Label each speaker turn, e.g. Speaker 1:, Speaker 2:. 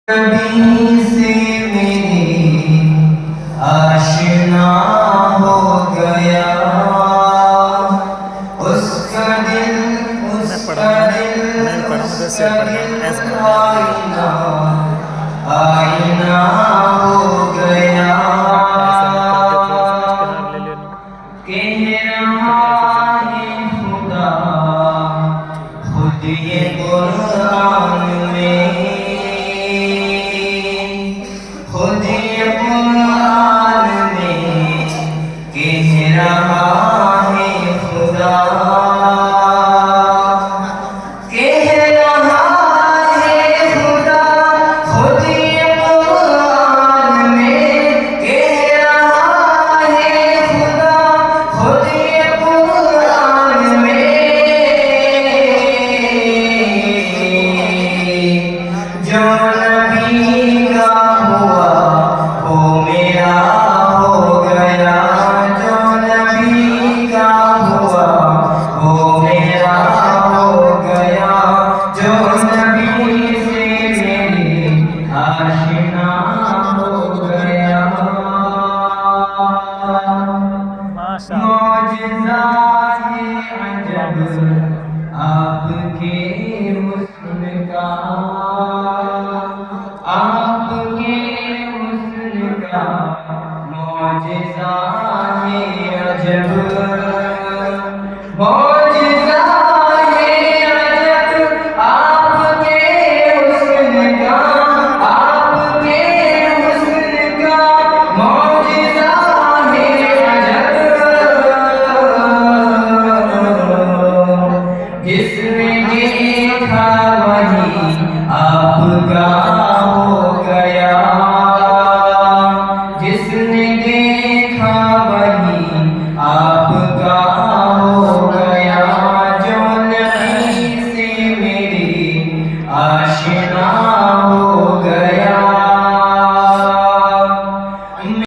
Speaker 1: नबी से मेरी आशना हो गया, उसका दिल आईना आईना हो गया। कह रहा है खुदा खुद ये कुरान में, खुद ये कुरान में कह रहा है खुदा, कह रहा है खुदा खुद ये कुरान में, कह रहा है खुदा खुद ये कुरान में। जो नबी का हुआ वो मेरा हो गया, जो नबी का हुआ वो मेरा हो गया, जो नबी से मेरी आशना हो गया। मौजिज़ा है अजब आपके हुस्न का, आपके हुस्न का मौजिज़ा है अजब, मौजिज़ा है अजब आपके हुस्न का, आपके हुस्न का मौजिज़ा है अजब। जिसने देखा वही आपका हो गया, जिसने देखा वही आपका हो गया, जो नबी से मेरी आशना हो गया।